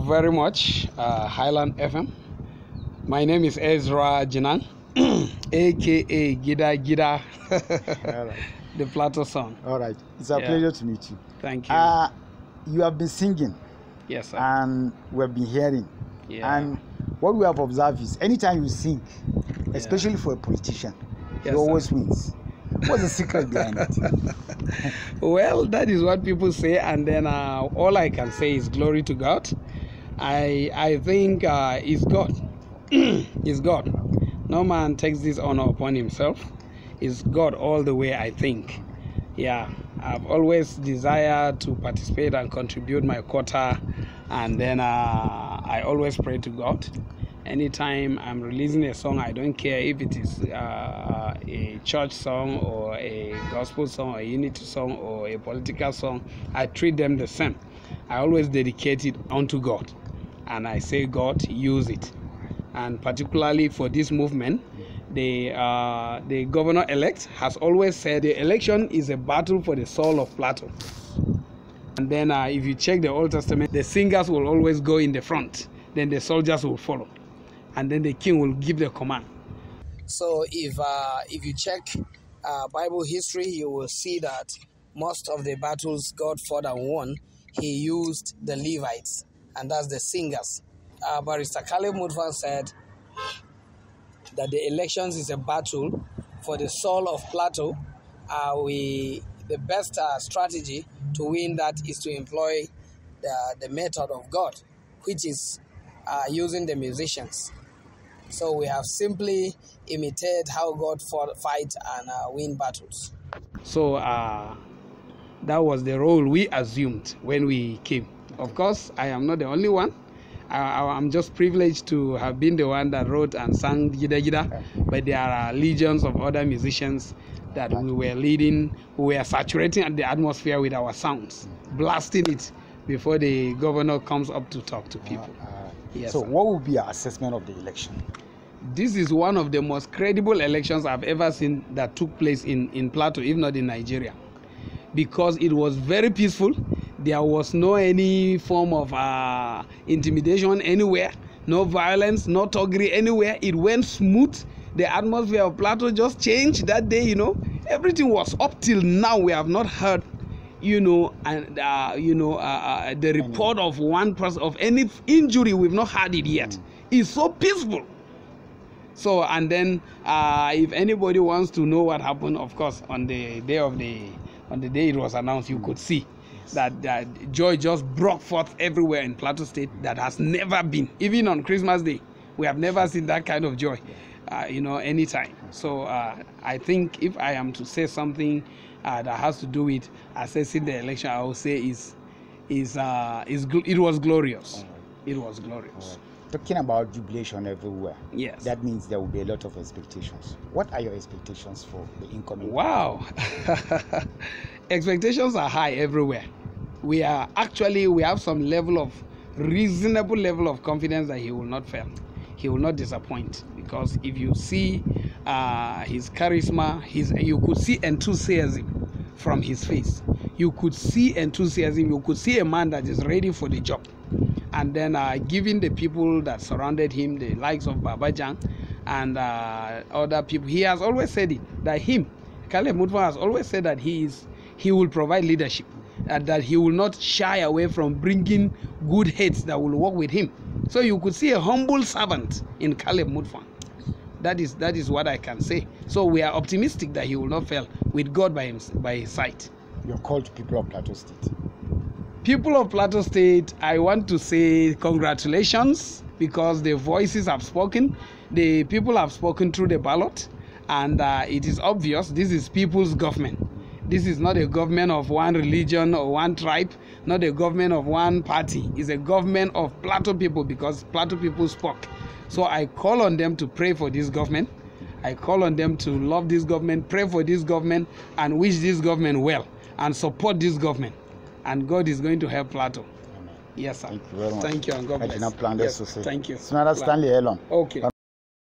very much, Highland FM. My name is EZRA JINANG, aka GiDA, Right. the Plateau song. All right, it's a pleasure to meet you. Thank you. You have been singing. Yes, sir. And we've been hearing. Yeah. And what we have observed is anytime you sing, especially for a politician, he always wins. What's the secret behind it? Well, that is what people say, and then all I can say is glory to God. I think it's God. It's God. No man takes this honor upon himself. It's God all the way, I think. Yeah, I've always desired to participate and contribute my quota, and then I always pray to God. Anytime I'm releasing a song, I don't care if it is a church song or a gospel song or a unity song or a political song, I treat them the same. I always dedicate it unto God, and I say, God, use it. And particularly for this movement, the governor-elect has always said the election is a battle for the soul of Plateau. And then if you check the Old Testament, the singers will always go in the front, then the soldiers will follow, and then the king will give the command. So if you check Bible history, you will see that most of the battles God fought and won, he used the Levites, and that's the singers. Barrister Caleb Mutfwang said that the elections is a battle for the soul of Plateau. The best strategy to win that is to employ the method of God, which is using the musicians. So we have simply imitated how God fight and win battles. So that was the role we assumed when we came. Of course, I am not the only one. I'm just privileged to have been the one that wrote and sang GiDA, but there are legions of other musicians that we were leading, who were saturating the atmosphere with our sounds, blasting it before the governor comes up to talk to people. Yes, so sir. What would be your assessment of the election? This is one of the most credible elections I've ever seen that took place in Plateau, if not in Nigeria, because it was very peaceful. There was no any form of intimidation anywhere, no violence, no thuggery anywhere. It went smooth. The atmosphere of Plateau just changed that day, Everything was up till now. We have not heard, the report of one person, of any injury. We've not had it yet. It's so peaceful. So, and then if anybody wants to know what happened, of course, on the day it was announced, you could see that joy just broke forth everywhere in Plateau State that has never been. Even on Christmas Day, we have never seen that kind of joy, anytime. So I think if I am to say something that has to do with assessing the election, I will say it was glorious. It was glorious. Talking about jubilation everywhere, yes, that means there will be a lot of expectations. What are your expectations for the incoming? Wow. Expectations are high everywhere. We have some reasonable level of confidence that he will not fail. He will not disappoint, because if you see his charisma, you could see enthusiasm from his face. You could see enthusiasm. You could see a man that is ready for the job. And then giving the people that surrounded him, the likes of Babajang and other people, he has always said it, that Caleb Mutfwang has always said that he will provide leadership, that he will not shy away from bringing good heads that will work with him. So you could see a humble servant in Caleb Mutfwang. That is what I can say. So we are optimistic that he will not fail, with God by his side. Your call to people of Plateau State. People of Plateau State, I want to say congratulations, because the voices have spoken. The people have spoken through the ballot, and it is obvious this is people's government. This is not a government of one religion or one tribe, not a government of one party. It's a government of Plateau people, because Plateau people spoke. So I call on them to pray for this government. I call on them to love this government, pray for this government, and wish this government well, and support this government. And God is going to help Plateau. Amen. Yes, sir. Thank you very much. Thank you, and God bless. Yes, thank you. Stanley Elon. Okay.